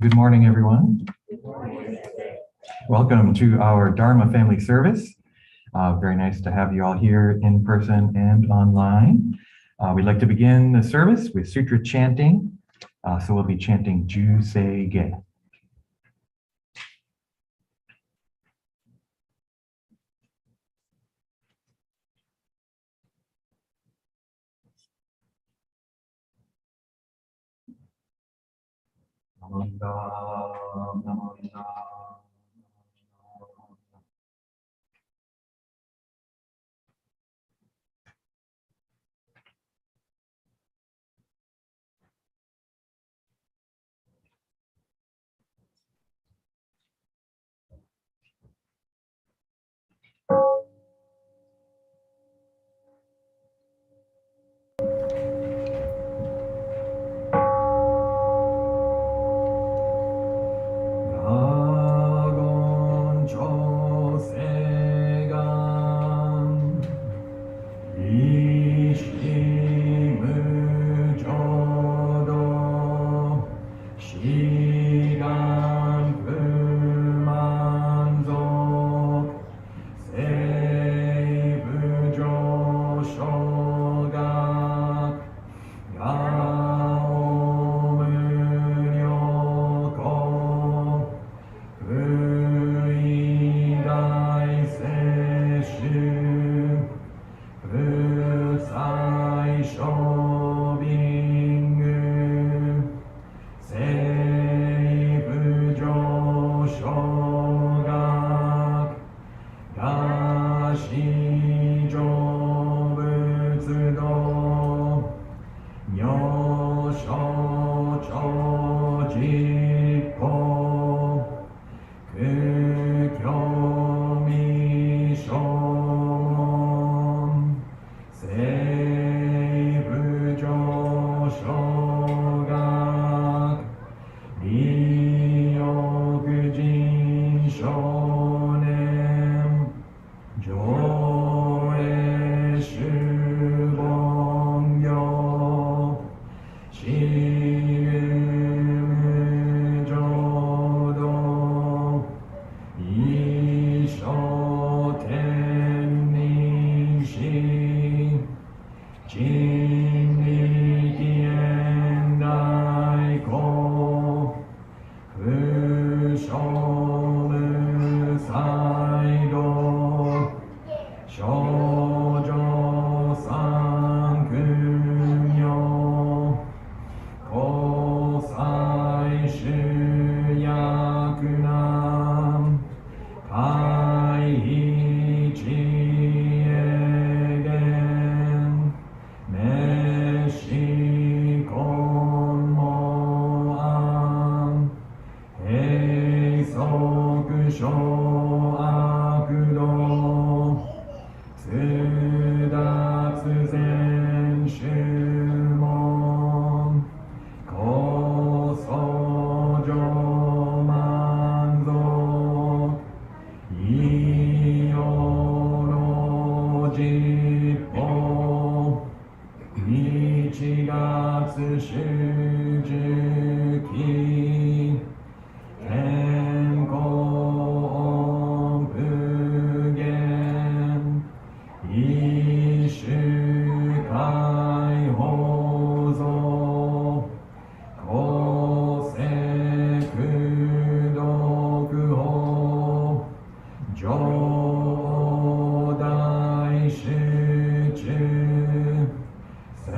Good morning, everyone. Welcome to our Dharma family service. Very nice to have you all here in person and online. We'd like to begin the service with Sutra chanting. So we'll be chanting Juseige.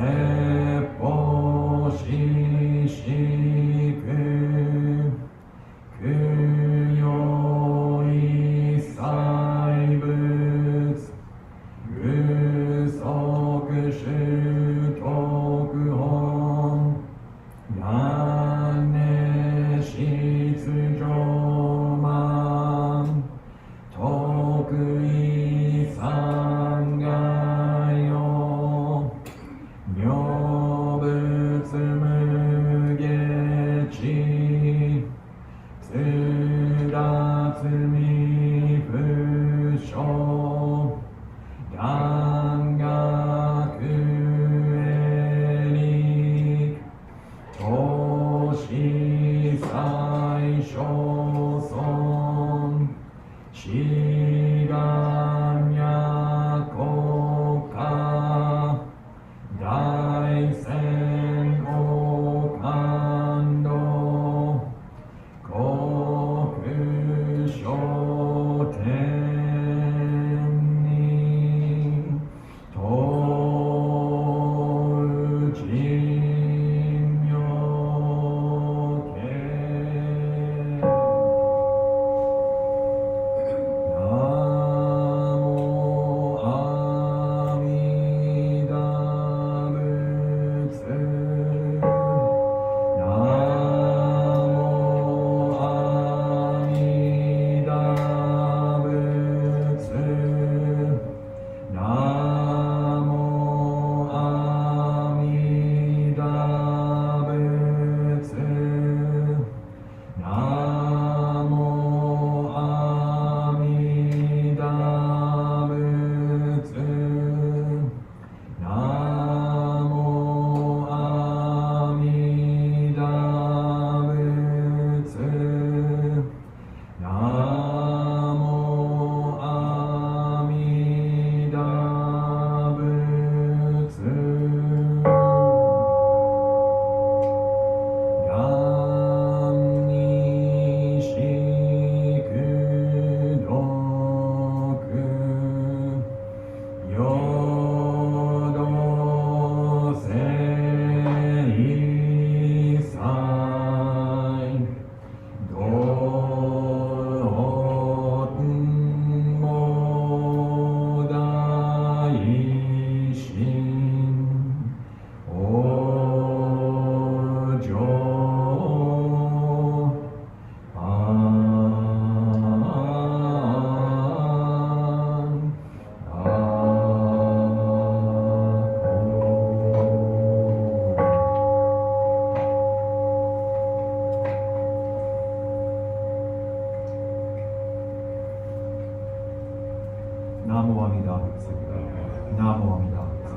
説法ししく Amida Butsu. Namo Amida Butsu.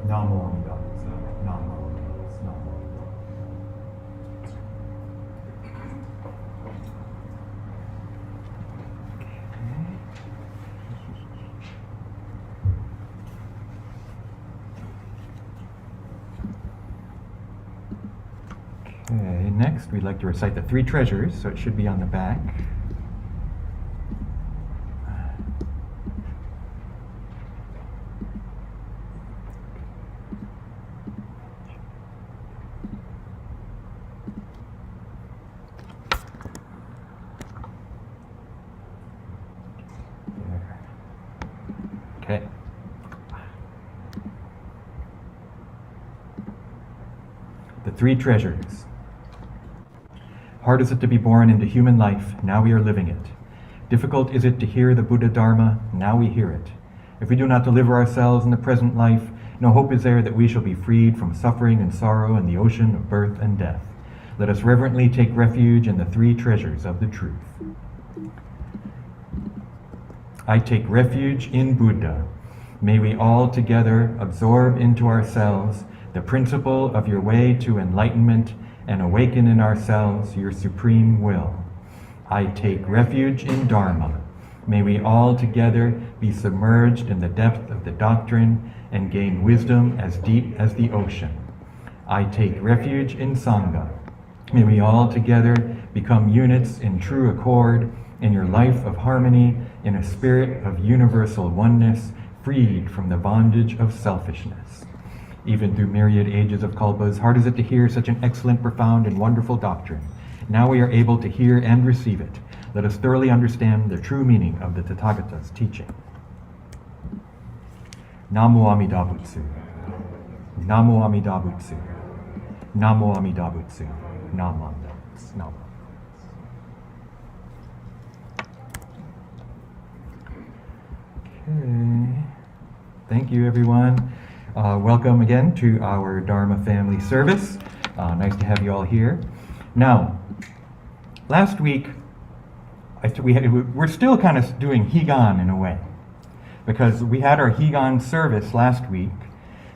Namo Amida Butsu. Namo Amida Butsu. Namo. Okay, next we'd like to recite the three treasures, so it should be on the back. Okay. The three treasures. Hard is it to be born into human life, now we are living it. Difficult is it to hear the Buddha Dharma, now we hear it. If we do not deliver ourselves in the present life, no hope is there that we shall be freed from suffering and sorrow in the ocean of birth and death. Let us reverently take refuge in the three treasures of the truth. I take refuge in Buddha. May we all together absorb into ourselves the principle of your way to enlightenment and awaken in ourselves your supreme will. I take refuge in Dharma. May we all together be submerged in the depth of the doctrine and gain wisdom as deep as the ocean. I take refuge in Sangha. May we all together become units in true accord in your life of harmony, in a spirit of universal oneness, freed from the bondage of selfishness. Even through myriad ages of kalpas, hard is it to hear such an excellent, profound, and wonderful doctrine. Now we are able to hear and receive it. Let us thoroughly understand the true meaning of the Tathagata's teaching. Namo Amida Butsu. Namo Amida Butsu. Namo Amida Butsu. Namo Amida Butsu. Namo. Okay. Thank you, everyone. Welcome again to our Dharma family service. Nice to have you all here. Now, last week, we're still kind of doing Higan in a way, because we had our Higan service last week,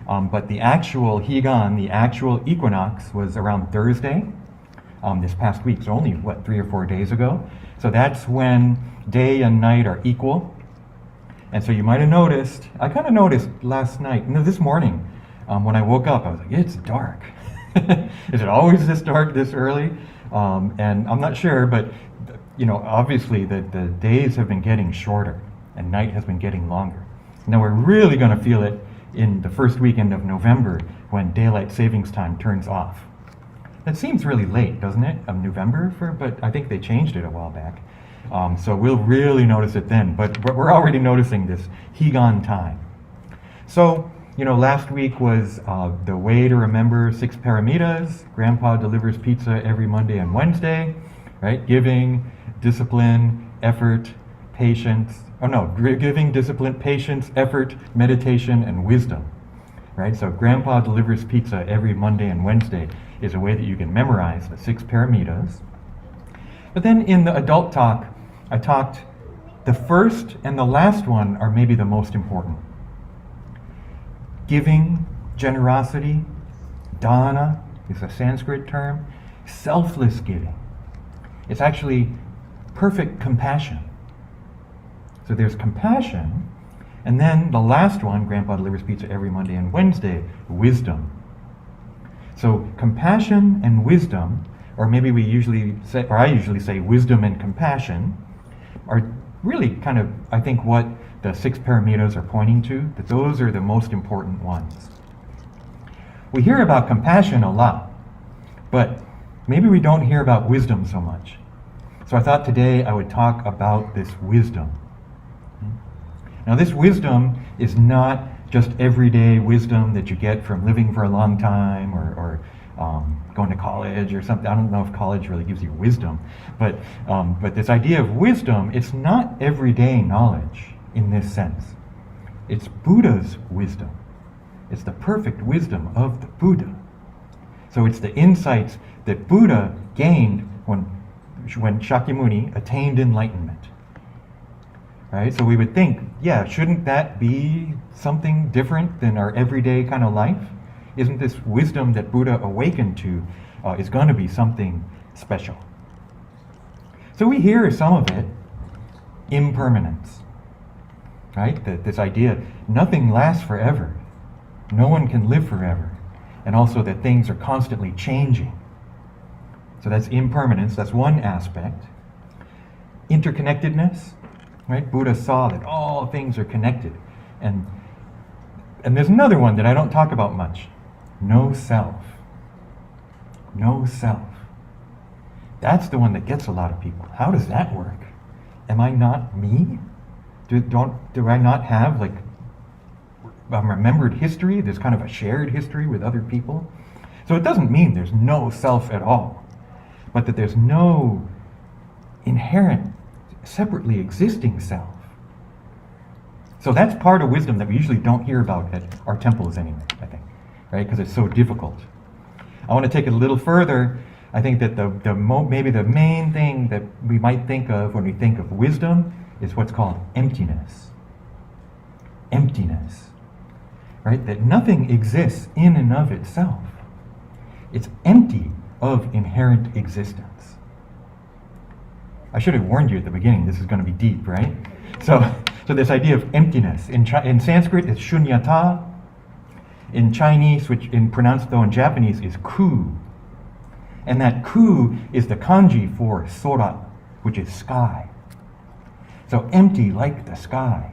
but the actual Higan, the actual equinox, was around Thursday this past week, so only, 3 or 4 days ago. So that's when day and night are equal. And so you might have noticed, I kind of noticed last night, this morning, when I woke up, I was like, it's dark. Is it always this dark this early? And I'm not sure, but obviously the days have been getting shorter and night has been getting longer. Now we're really going to feel it in the first weekend of November when daylight savings time turns off. That seems really late, doesn't it? November, but I think they changed it a while back. So we'll really notice it then, but we're already noticing this Higan time. So, last week was the way to remember 6 paramitas. Grandpa delivers pizza every Monday and Wednesday, right? Giving, discipline, effort, patience. Giving, discipline, patience, effort, meditation, and wisdom, right? So Grandpa delivers pizza every Monday and Wednesday is a way that you can memorize the 6 paramitas. But then in the adult talk, I talked, the first and the last one are maybe the most important. Giving, generosity, dana is a Sanskrit term, selfless giving. It's actually perfect compassion. So there's compassion, and then the last one, Grandpa delivers pizza every Monday and Wednesday, wisdom. So compassion and wisdom, or maybe I usually say wisdom and compassion, are really kind of, I think, what the 6 paramitas are pointing to, that those are the most important ones. We hear about compassion a lot, but maybe we don't hear about wisdom so much. So I thought today I would talk about this wisdom. Now this wisdom is not just everyday wisdom that you get from living for a long time or going to college or something. I don't know if college really gives you wisdom, but this idea of wisdom, it's not everyday knowledge in this sense. It's Buddha's wisdom. It's the perfect wisdom of the Buddha. So it's the insights that Buddha gained when Shakyamuni attained enlightenment. right? So we would think, yeah, shouldn't that be something different than our everyday kind of life? Isn't this wisdom that Buddha awakened to is going to be something special? So we hear some of it, impermanence, right? This idea, nothing lasts forever. No one can live forever. And also that things are constantly changing. So that's impermanence, that's one aspect. Interconnectedness, right? Buddha saw that all things are connected. And there's another one that I don't talk about much. No self. No self. That's the one that gets a lot of people. How does that work? Am I not me? Do I not have like a remembered history? There's kind of a shared history with other people. So it doesn't mean there's no self at all, but that there's no inherent, separately existing self. So that's part of wisdom that we usually don't hear about at our temples anyway, I think, right? Because it's so difficult. I want to take it a little further. I think that maybe the main thing that we might think of when we think of wisdom is what's called emptiness. Emptiness, right? That nothing exists in and of itself. It's empty of inherent existence. I should have warned you at the beginning, this is going to be deep, right? So this idea of emptiness, in Sanskrit it's shunyata, in Chinese, which pronounced though in Japanese is ku. And that ku is the kanji for sora, which is sky. So empty like the sky.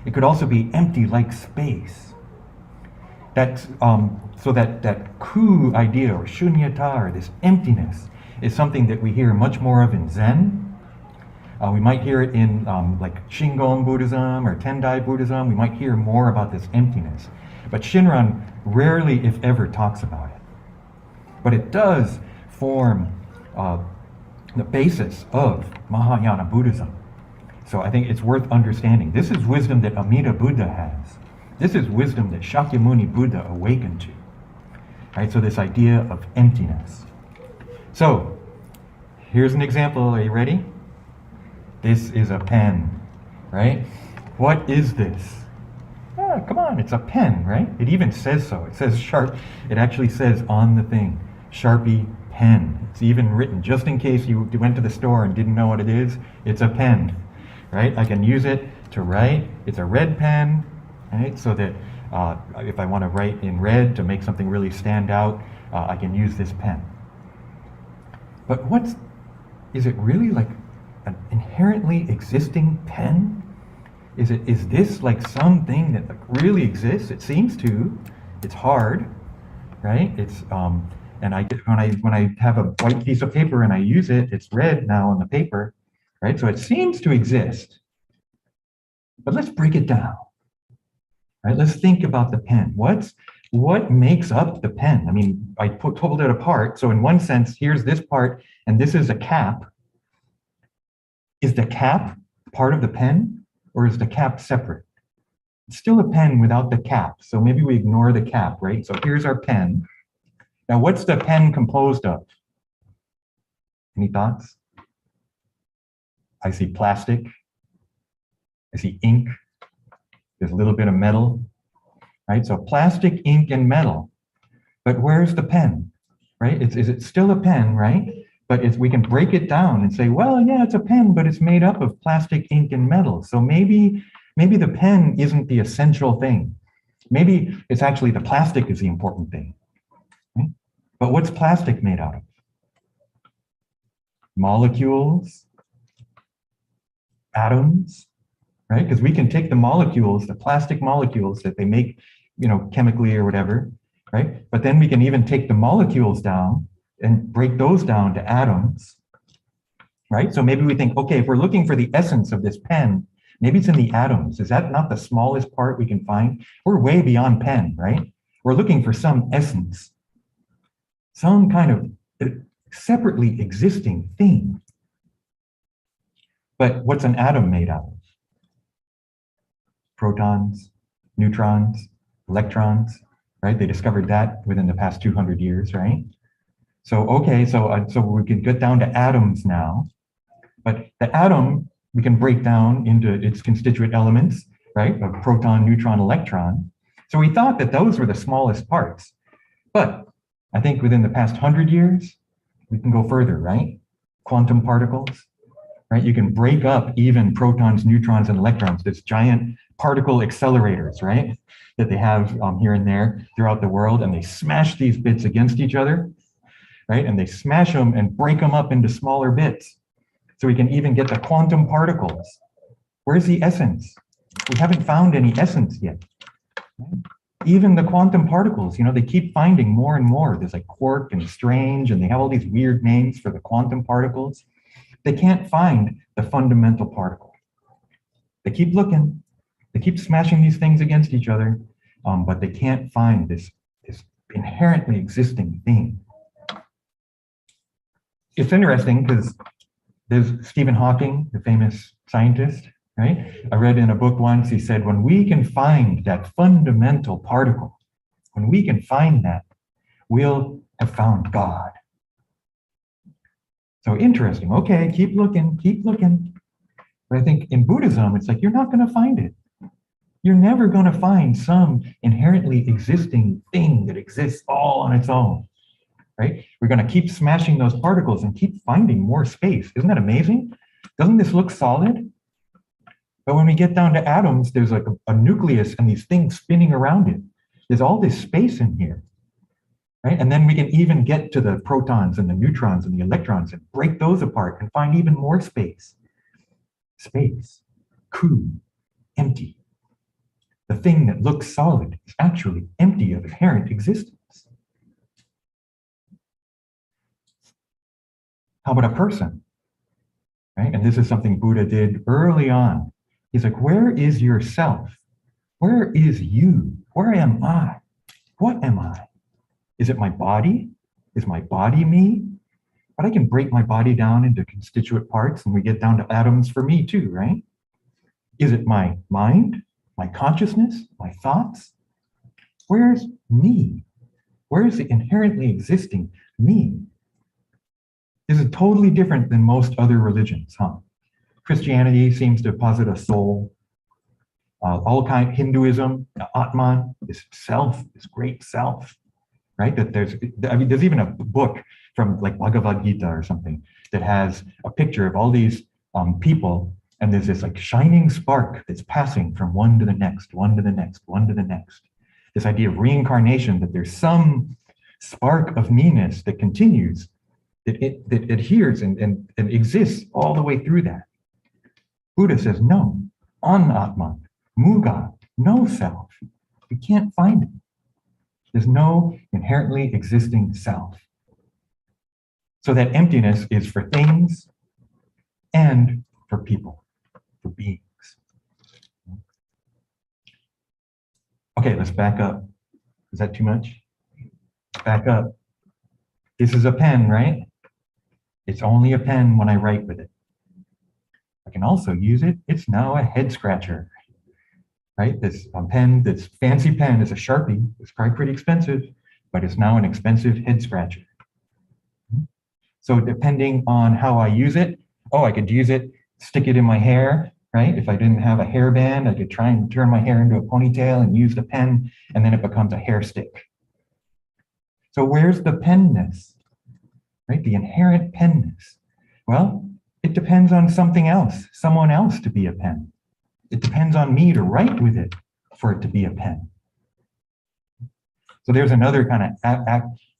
It could also be empty like space. That's, so that ku idea, or shunyata, or this emptiness, is something that we hear much more of in Zen. We might hear it in like Shingon Buddhism or Tendai Buddhism. We might hear more about this emptiness. But Shinran rarely, if ever, talks about it. But it does form the basis of Mahayana Buddhism. So I think it's worth understanding. This is wisdom that Amida Buddha has. This is wisdom that Shakyamuni Buddha awakened to. Right? So this idea of emptiness. So here's an example. Are you ready? This is a pen, right? What is this? Come on, it's a pen, right? It even says so. It says sharp. It actually says on the thing, Sharpie pen. It's even written, just in case you went to the store and didn't know what it is, it's a pen, right? I can use it to write. It's a red pen, right? So that if I want to write in red to make something really stand out, I can use this pen. But is it really like an inherently existing pen? Is this like something that like really exists? It seems to. It's hard, right? It's and when I have a white piece of paper and I use it, it's red now on the paper, right? So it seems to exist. But let's break it down, right? Let's think about the pen. What makes up the pen? I mean, I pulled it apart. So in one sense, here's this part, and this is a cap. Is the cap part of the pen? Or is the cap separate? It's still a pen without the cap, so maybe we ignore the cap, right? So here's our pen. Now, what's the pen composed of? Any thoughts? I see plastic. I see ink. There's a little bit of metal, right? So plastic, ink, and metal. But where's the pen, right? Is it still a pen, right? But we can break it down and say, well, yeah, it's a pen, but it's made up of plastic, ink, and metal. So maybe the pen isn't the essential thing. Maybe it's actually the plastic is the important thing. Right? But what's plastic made out of? Molecules, atoms, right? Because we can take the molecules, the plastic molecules that they make, chemically or whatever, right? But then we can even take the molecules down and break those down to atoms, right? So maybe we think, okay, if we're looking for the essence of this pen, maybe it's in the atoms. Is that not the smallest part we can find? We're way beyond pen, right? We're looking for some essence, some kind of separately existing thing. But what's an atom made out of? Protons, neutrons, electrons, right? They discovered that within the past 200 years, right? So, okay, so we can get down to atoms now, but the atom we can break down into its constituent elements, right? Of proton, neutron, electron. So we thought that those were the smallest parts. But I think within the past 100 years, we can go further, right? Quantum particles, right? You can break up even protons, neutrons, and electrons, this giant particle accelerators, right? That they have here and there throughout the world, and they smash these bits against each other, right? And they smash them and break them up into smaller bits. So we can even get the quantum particles. Where's the essence? We haven't found any essence yet. Right? Even the quantum particles, they keep finding more and more. There's like quark and strange, and they have all these weird names for the quantum particles. They can't find the fundamental particle. They keep looking. They keep smashing these things against each other, but they can't find this inherently existing thing. It's interesting because there's Stephen Hawking, the famous scientist, right? I read in a book once, he said, when we can find that fundamental particle, when we can find that, we'll have found God. So interesting. Okay, keep looking, keep looking. But I think in Buddhism, it's like, you're not going to find it. You're never going to find some inherently existing thing that exists all on its own, right? We're going to keep smashing those particles and keep finding more space. Isn't that amazing? Doesn't this look solid? But when we get down to atoms, there's like a nucleus and these things spinning around it. There's all this space in here, right? And then we can even get to the protons and the neutrons and the electrons and break those apart and find even more space. Space, cool, empty. The thing that looks solid is actually empty of inherent existence. How about a person? Right? And this is something Buddha did early on. He's like, where is yourself? Where is you? Where am I? What am I? Is it my body? Is my body me? But I can break my body down into constituent parts and we get down to atoms for me too, right? Is it my mind? My consciousness? My thoughts? Where's me? Where's the inherently existing me? This is totally different than most other religions, huh? Christianity seems to posit a soul. Hinduism, Atman, this self, this great self, right? That there's even a book from like Bhagavad Gita or something that has a picture of all these people, and there's this like shining spark that's passing from one to the next, one to the next, one to the next. This idea of reincarnation, that there's some spark of me-ness that continues, that adheres and exists all the way through that. Buddha says, no, Anatman, Muga, no self. We can't find it. There's no inherently existing self. So that emptiness is for things and for people, for beings. Okay, let's back up. Is that too much? Back up. This is a pen, right? It's only a pen when I write with it. I can also use it. It's now a head scratcher, right? This pen, this fancy pen is a Sharpie. It's probably pretty expensive, but it's now an expensive head scratcher. So depending on how I use it, I could use it, stick it in my hair, right? If I didn't have a hairband, I could try and turn my hair into a ponytail and use the pen, and then it becomes a hair stick. So where's the penness, right? The inherent penness. Well, it depends on something else, someone else to be a pen. It depends on me to write with it for it to be a pen. So there's another kind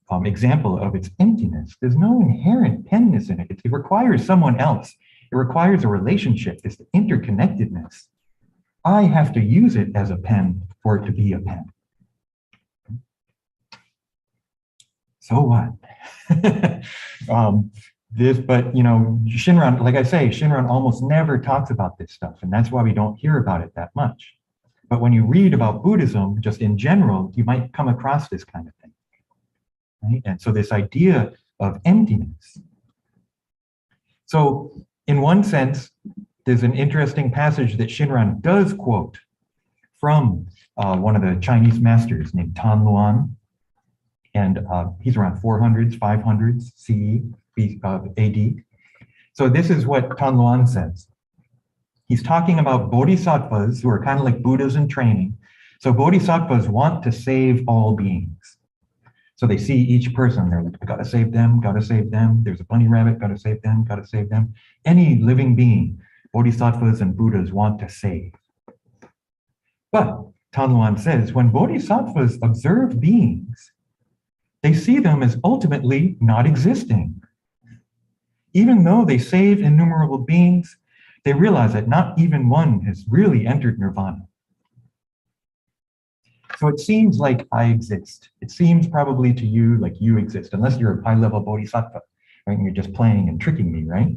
of example of its emptiness. There's no inherent penness in it. It requires someone else. It requires a relationship, this interconnectedness. I have to use it as a pen for it to be a pen. So what? But Shinran, like I say, Shinran almost never talks about this stuff, and that's why we don't hear about it that much. But when you read about Buddhism, just in general, you might come across this kind of thing, right? And so this idea of emptiness. So in one sense, there's an interesting passage that Shinran does quote from one of the Chinese masters named Tan Luan. And he's around 400s, 500s CE, AD. So this is what Tan Luan says. He's talking about bodhisattvas who are kind of like Buddhas in training. So bodhisattvas want to save all beings. So they see each person, they're like, I gotta save them, gotta save them. There's a bunny rabbit, gotta save them, gotta save them. Any living being, bodhisattvas and Buddhas want to save. But Tanluan says, when bodhisattvas observe beings, they see them as ultimately not existing. Even though they save innumerable beings, they realize that not even one has really entered nirvana. So it seems like I exist. It seems probably to you like you exist, unless you're a high-level bodhisattva, right? And you're just playing and tricking me, right?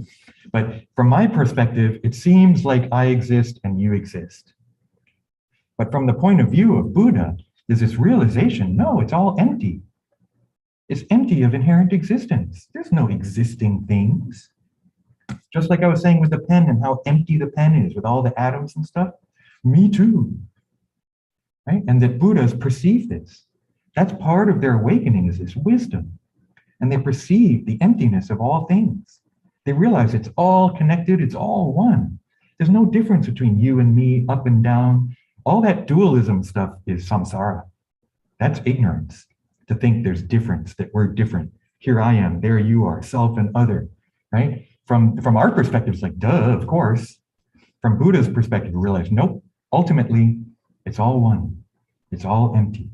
But from my perspective, it seems like I exist and you exist. But from the point of view of Buddha, there's this realization, no, it's all empty. It's empty of inherent existence. There's no existing things. Just like I was saying with the pen and how empty the pen is with all the atoms and stuff. Me too. Right? And that Buddhas perceive this. That's part of their awakening, is this wisdom. And they perceive the emptiness of all things. They realize it's all connected, it's all one. There's no difference between you and me, up and down. All that dualism stuff is samsara. That's ignorance, to think there's difference, that we're different. Here I am, there you are, self and other, right? From our perspective, it's like, duh, of course. From Buddha's perspective, we realize, nope, ultimately, it's all one. It's all empty.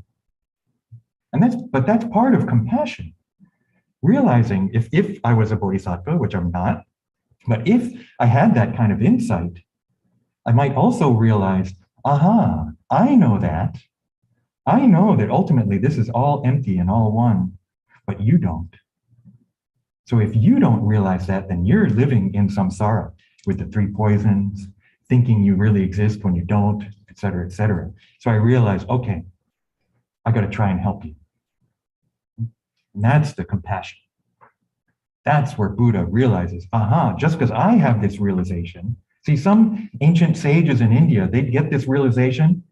And that's part of compassion. Realizing if I was a bodhisattva, which I'm not, but if I had that kind of insight, I might also realize, aha, I know that. I know that ultimately this is all empty and all one, but you don't. So if you don't realize that, then you're living in samsara with the three poisons, thinking you really exist when you don't, et cetera, et cetera. So I realized, okay, I got to try and help you. And that's the compassion. That's where Buddha realizes, aha, just because I have this realization. See, some ancient sages in India, they'd get this realization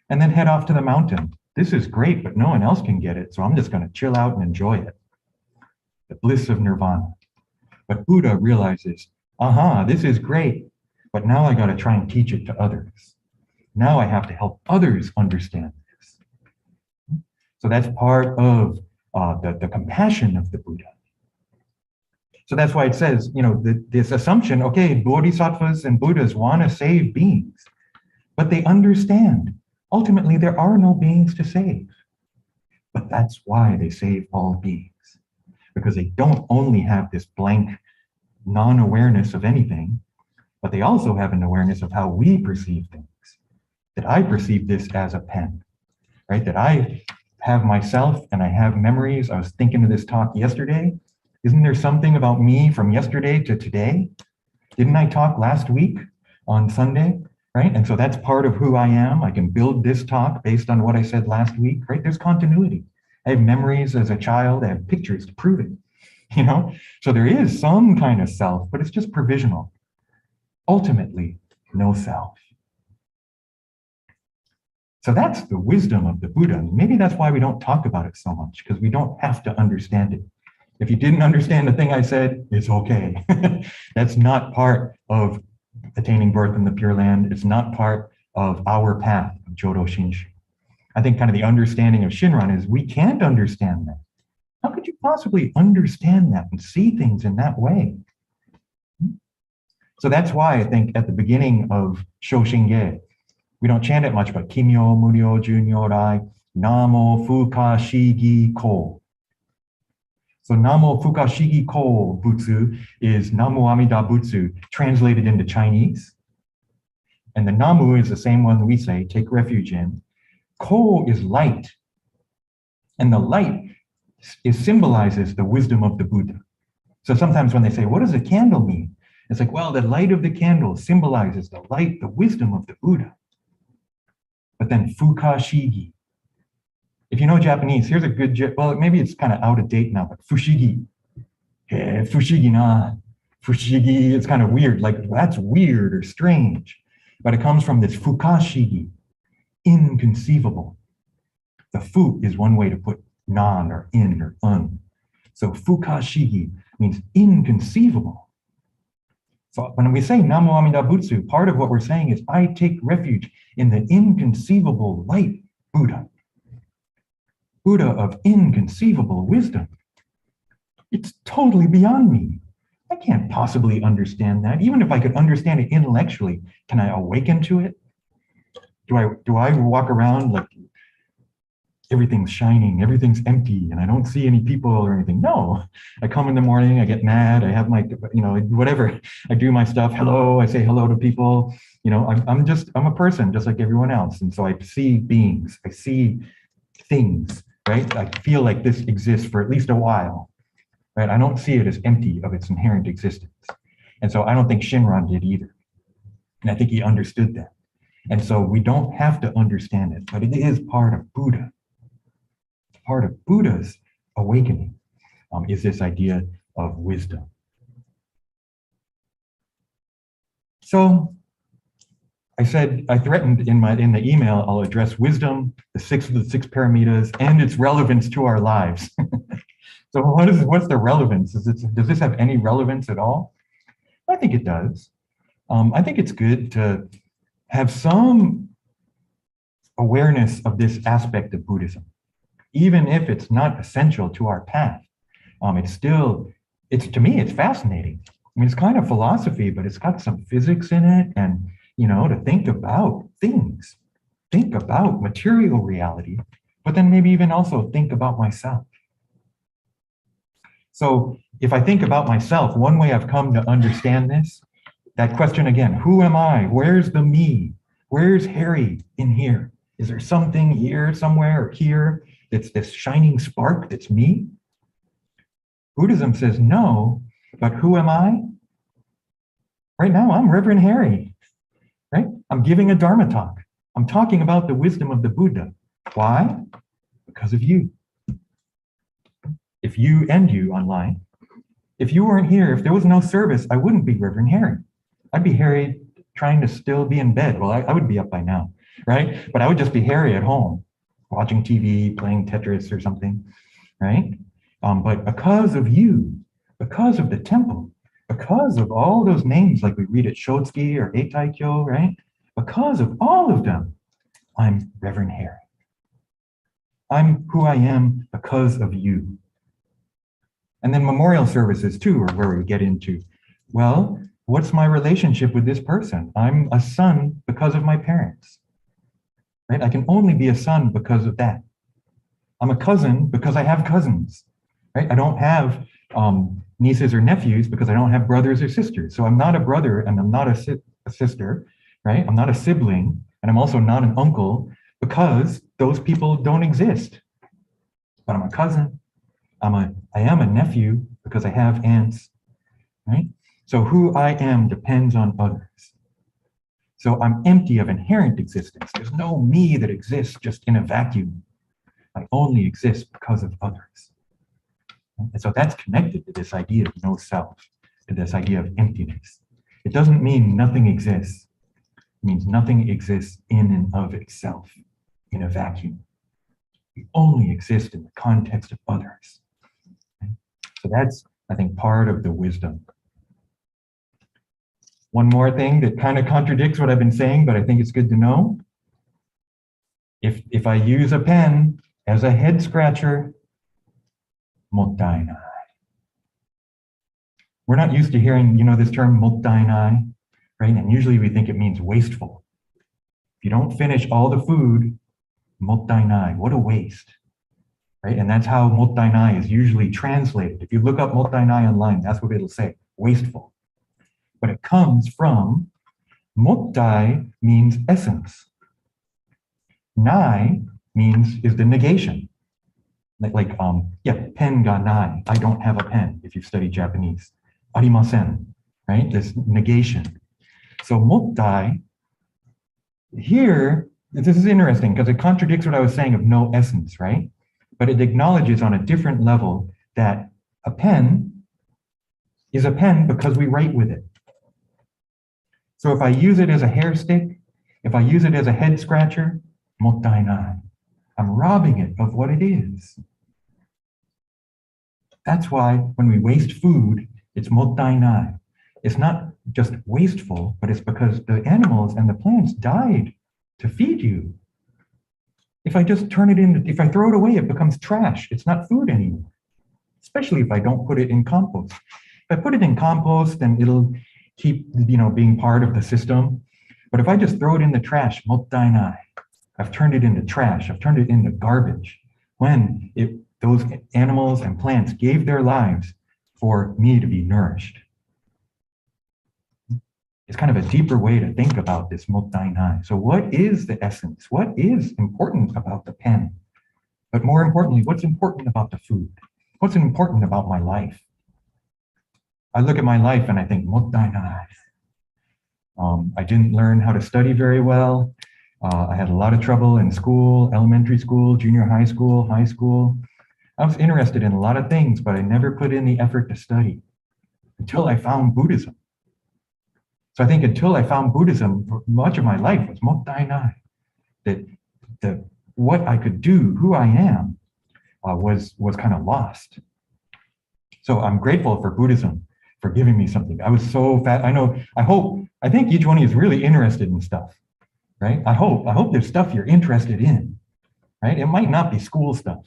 and then head off to the mountain. This is great, but no one else can get it, so I'm just going to chill out and enjoy it. The bliss of nirvana. But Buddha realizes, aha, this is great, but now I got to try and teach it to others. Now I have to help others understand this. So that's part of the compassion of the Buddha. So that's why it says, this assumption, okay, bodhisattvas and Buddhas want to save beings, but they understand, ultimately, there are no beings to save. But that's why they save all beings, because they don't only have this blank non-awareness of anything, but they also have an awareness of how we perceive things. That I perceive this as a pen, right? That I have myself and I have memories. I was thinking of this talk yesterday. Isn't there something about me from yesterday to today? Didn't I talk last week on Sunday, right? And so that's part of who I am. I can build this talk based on what I said last week, right? There's continuity. I have memories as a child. I have pictures to prove it, So there is some kind of self, but it's just provisional. Ultimately, no self. So that's the wisdom of the Buddha. Maybe that's why we don't talk about it so much, because we don't have to understand it. If you didn't understand the thing I said, it's okay. That's not part of attaining birth in the Pure Land. It's not part of our path of Jodo Shinshu. I think kind of the understanding of Shinran is we can't understand that. How could you possibly understand that and see things in that way? So that's why I think at the beginning of Shoshinge, we don't chant it much, but Kimyo, Muryo, Junyo, Rai, Namo, Fuka, Shigi, Ko. So Namo, Fuka, Shigi, Ko Butsu is Namo Amida Butsu, translated into Chinese. And the Namu is the same one we say, take refuge in. Ko is light. And the light symbolizes the wisdom of the Buddha. So sometimes when they say, what does a candle mean? It's like, well, the light of the candle symbolizes the light, the wisdom of the Buddha. But then Fuka Shigi. If you know Japanese, here's a good, well, maybe it's kind of out of date now, but Fushigi. Yeah, Fushigi na. Fushigi, it's kind of weird, like that's weird or strange. But it comes from this Fuka Shigi, inconceivable. The fu is one way to put non or in or un. So Fuka Shigi means inconceivable. So when we say Namo Amida Butsu, part of what we're saying is I take refuge in the inconceivable light Buddha. Buddha of inconceivable wisdom. It's totally beyond me. I can't possibly understand that. Even if I could understand it intellectually, can I awaken to it? Do I walk around like everything's shining, everything's empty, and I don't see any people or anything? No. I come in the morning, I get mad, I have my, whatever. I do my stuff. Hello, I say hello to people. I'm a person just like everyone else. And so I see beings, I see things, right? I feel like this exists for at least a while. Right? I don't see it as empty of its inherent existence. And so I don't think Shinran did either. And I think he understood that. And so we don't have to understand it, but it is part of Buddha. Part of Buddha's awakening is this idea of wisdom. So I threatened in the email, I'll address wisdom, the six paramitas, and its relevance to our lives. So what's the relevance? Does this have any relevance at all? I think it does. I think it's good to have some awareness of this aspect of Buddhism, even if it's not essential to our path. To me, it's fascinating. I mean, it's kind of philosophy, but it's got some physics in it, and to think about things, think about material reality, but then maybe even also think about myself. So if I think about myself, one way I've come to understand this, that question again, who am I? Where's the me? Where's Harry in here? Is there something here, somewhere, or here that's this shining spark that's me? Buddhism says no, but who am I? Right now, I'm Reverend Harry, right? I'm giving a Dharma talk. I'm talking about the wisdom of the Buddha. Why? Because of you. If you online, if you weren't here, if there was no service, I wouldn't be Reverend Harry. I'd be Harry trying to still be in bed. Well, I would be up by now, right? But I would just be Harry at home, watching TV, playing Tetris or something, right? But because of you, because of the temple, because of all those names like we read at Shotsuki or Eitaikyo, right? Because of all of them, I'm Reverend Harry. I'm who I am because of you. And then memorial services too are where we get into, well, what's my relationship with this person? I'm a son because of my parents, right? I can only be a son because of that. I'm a cousin because I have cousins, right? I don't have nieces or nephews because I don't have brothers or sisters. So I'm not a brother and I'm not a sister, right? I'm not a sibling, and I'm also not an uncle because those people don't exist. But I'm a cousin. I am a nephew because I have aunts, right? So who I am depends on others. So I'm empty of inherent existence. There's no me that exists just in a vacuum. I only exist because of others. And so that's connected to this idea of no self, to this idea of emptiness. It doesn't mean nothing exists. It means nothing exists in and of itself, in a vacuum. We only exist in the context of others. So that's, I think, part of the wisdom. One more thing that kind of contradicts what I've been saying, but I think it's good to know. If I use a pen as a head scratcher, mottainai. We're not used to hearing, this term mottainai, right? And usually we think it means wasteful. If you don't finish all the food, mottainai, what a waste. Right? And that's how mottainai is usually translated. If you look up mottainai online, that's what it'll say, wasteful. But it comes from, mottai means essence. Nai is the negation. Pen ga nai, I don't have a pen, if you've studied Japanese. Arimasen, right? This negation. So mottai, here, this is interesting because it contradicts what I was saying of no essence, right? But it acknowledges on a different level that a pen is a pen because we write with it. So if I use it as a hair stick, if I use it as a head scratcher, mottainai, I'm robbing it of what it is. That's why when we waste food, it's mottainai. It's not just wasteful, but it's because the animals and the plants died to feed you. If I just turn it in, if I throw it away, it becomes trash. It's not food anymore, especially if I don't put it in compost. If I put it in compost, then it'll keep, being part of the system. But if I just throw it in the trash, mottainai, I've turned it into trash. I've turned it into garbage. When those animals and plants gave their lives for me to be nourished. It's kind of a deeper way to think about this mottainai. So what is the essence? What is important about the pen? But more importantly, what's important about the food? What's important about my life? I look at my life and I think, mottainai. I didn't learn how to study very well. I had a lot of trouble in school, elementary school, junior high school, high school. I was interested in a lot of things, but I never put in the effort to study until I found Buddhism. So I think until I found Buddhism, much of my life was mottainai. That what I could do, who I am, was kind of lost. So I'm grateful for Buddhism for giving me something. I was so fat. I think each one of you is really interested in stuff, right? I hope there's stuff you're interested in, right? It might not be school stuff,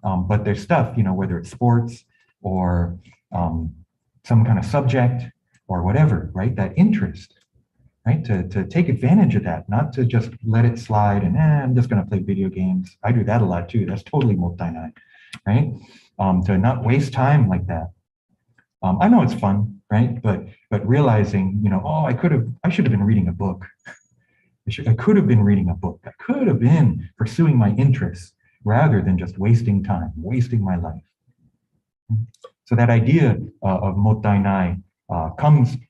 but there's stuff, whether it's sports or some kind of subject or whatever, right? That interest, right? To take advantage of that, not to just let it slide and I'm just going to play video games. I do that a lot too. That's totally mottainai, right? To not waste time like that. I know it's fun, right? But realizing, I should have been reading a book. I could have been reading a book. I could have been pursuing my interests rather than just wasting time, wasting my life. So that idea of mottainai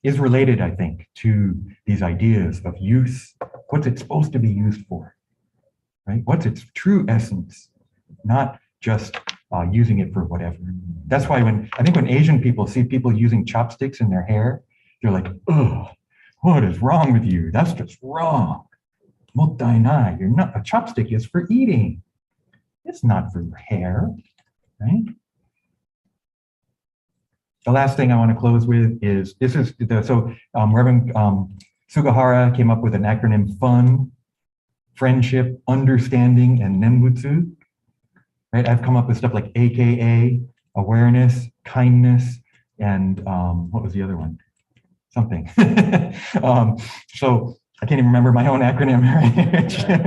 is related, I think, to these ideas of use. What's it supposed to be used for, right? What's its true essence, not just using it for whatever. That's why when Asian people see people using chopsticks in their hair, they're like, ugh, what is wrong with you? That's just wrong. Mottainai, a chopstick is for eating. It's not for your hair, right? The last thing I want to close with is, Reverend Sugahara came up with an acronym: FUN, friendship, understanding, and nembutsu. Right? I've come up with stuff like AKA, awareness, kindness, and what was the other one? Something. So I can't even remember my own acronym, right?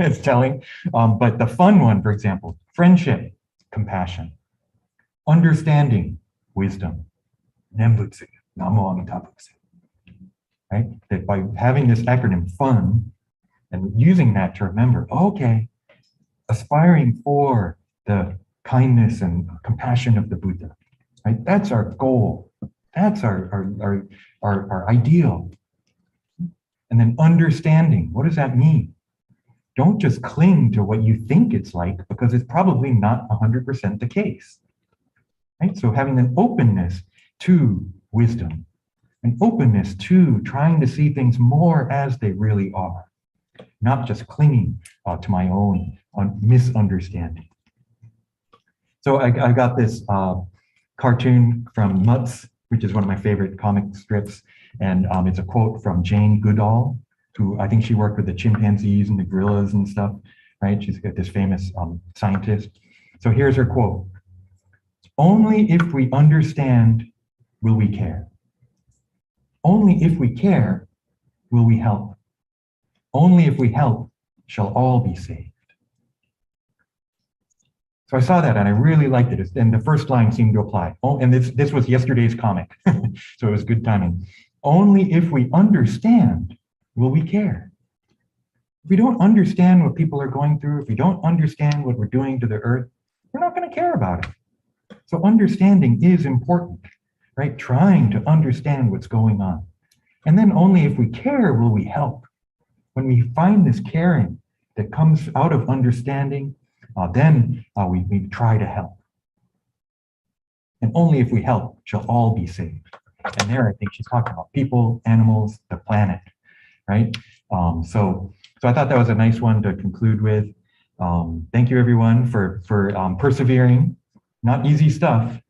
It's telling. But the fun one, for example, friendship, compassion, understanding, wisdom, nembutsu, namo amitabutsu. Right? That by having this acronym FUN and using that to remember, okay, aspiring for the kindness and compassion of the Buddha, right? That's our goal. That's our ideal. And then understanding, what does that mean? Don't just cling to what you think it's like, because it's probably not 100% the case, right? So having an openness to wisdom, an openness to trying to see things more as they really are, not just clinging to my own misunderstanding. So I got this cartoon from Mutz, which is one of my favorite comic strips. And it's a quote from Jane Goodall, who I think she worked with the chimpanzees and the gorillas and stuff, right? She's got this famous scientist. So here's her quote: "Only if we understand will we care. Only if we care will we help. Only if we help shall all be saved." So I saw that and I really liked it. And the first line seemed to apply. Oh, and this was yesterday's comic, so it was good timing. Only if we understand will we care. If we don't understand what people are going through, if we don't understand what we're doing to the earth, we're not going to care about it. So understanding is important, right? Trying to understand what's going on. And then only if we care will we help. When we find this caring that comes out of understanding, then we try to help. And only if we help shall all be saved. And there, I think she's talking about people, animals, the planet, right? So I thought that was a nice one to conclude with. Thank you, everyone, for persevering. Not easy stuff,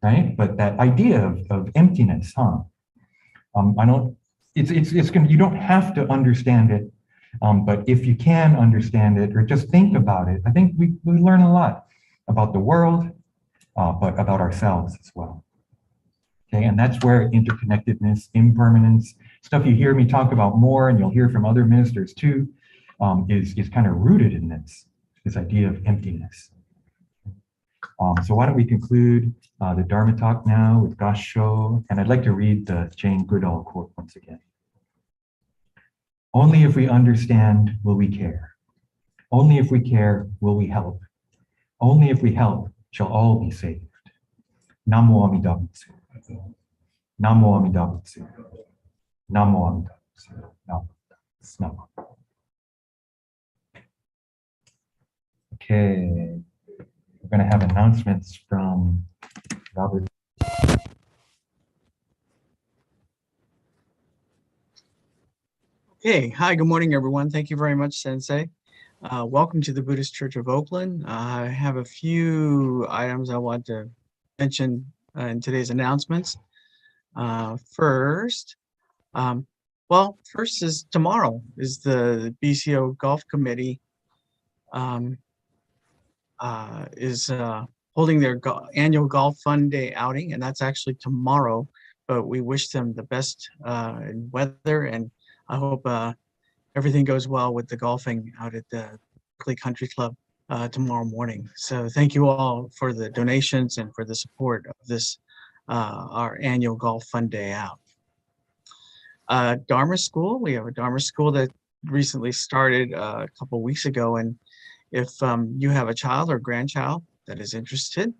right? But that idea of emptiness, huh? I don't, it's gonna, you don't have to understand it, but if you can understand it or just think about it, I think we learn a lot about the world, but about ourselves as well. Okay, and that's where interconnectedness, impermanence, stuff you hear me talk about more, and you'll hear from other ministers too, is kind of rooted in this idea of emptiness. So why don't we conclude the Dharma Talk now with Kansho, and I'd like to read the Jane Goodall quote once again. Only if we understand will we care. Only if we care will we help. Only if we help shall all be saved. Namo Amida Butsu. Namo Amida Butsu. Namo Amida Butsu. Namo. Okay, we're going to have announcements from Robert. Okay, hi, good morning, everyone. Thank you very much, Sensei. Welcome to the Buddhist Church of Oakland. I have a few items I want to mention in today's announcements. First is tomorrow is the BCO Golf Committee is holding their annual Golf Fun Day outing, and that's actually tomorrow, but we wish them the best in weather, and I hope everything goes well with the golfing out at the Berkeley Country Club tomorrow morning. So thank you all for the donations and for the support of this, our annual Golf Fun Day out. Dharma School, we have a Dharma School that recently started a couple weeks ago, and if you have a child or grandchild that is interested,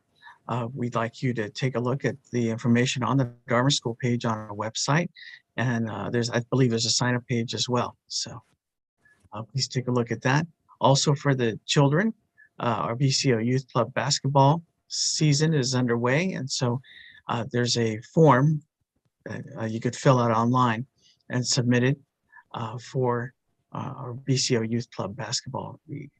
we'd like you to take a look at the information on the Dharma School page on our website. And I believe there's a sign-up page as well. So please take a look at that. Also for the children, our BCO Youth Club basketball season is underway. And so there's a form that you could fill out online and submit it for our BCO Youth Club basketball league.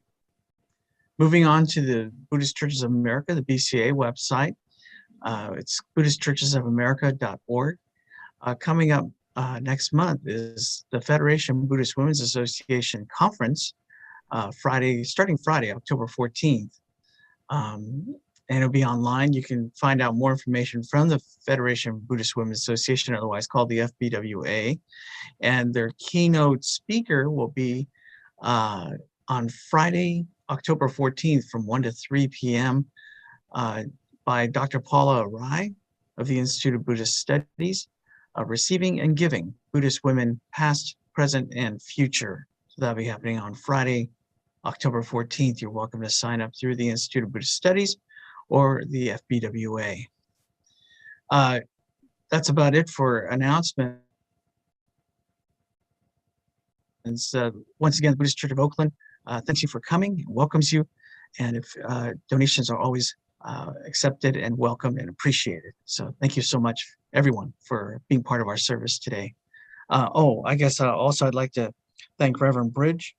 Moving on to the Buddhist Churches of America, the BCA website. It's BuddhistChurchesOfAmerica.org. Coming up next month is the Federation Buddhist Women's Association Conference, starting Friday, October 14th. And it'll be online. You can find out more information from the Federation Buddhist Women's Association, otherwise called the FBWA. And their keynote speaker will be on Friday, October 14th from 1 to 3 p.m. By Dr. Paula Arai of the Institute of Buddhist Studies. Receiving and Giving, Buddhist Women, Past, Present, and Future. So that'll be happening on Friday, October 14th. You're welcome to sign up through the Institute of Buddhist Studies or the FBWA. That's about it for announcements. Once again, the Buddhist Church of Oakland, thanks you for coming, welcomes you, and if donations are always accepted and welcomed and appreciated. So thank you so much, everyone, for being part of our service today. I guess also I'd like to thank Reverend Bridge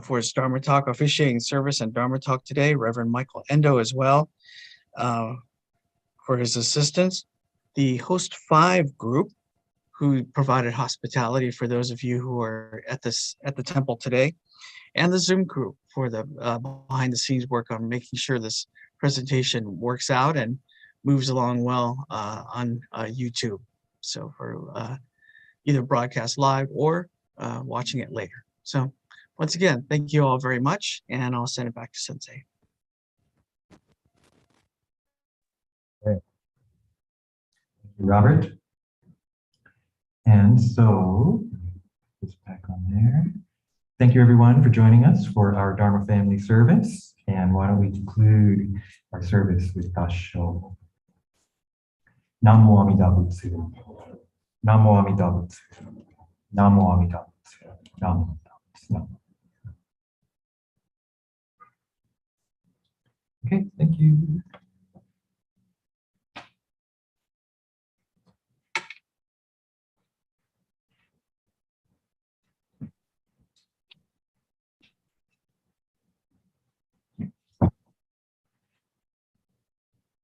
for his Dharma Talk officiating service and Dharma Talk today, Reverend Michael Endo as well for his assistance. The Host 5 group, who provided hospitality for those of you who are at the temple today, and the Zoom group for the behind the scenes work on making sure this presentation works out and moves along well on YouTube. So for either broadcast live or watching it later. So once again, thank you all very much, and I'll send it back to Sensei. Thank you, Robert. And so, just back on there. Thank you, everyone, for joining us for our Dharma Family Service. And why don't we conclude our service with Kansho. Namo Amida Butsu. Namo Amida Butsu. Namo Amida Butsu. Namo Amida Butsu. Okay, thank you.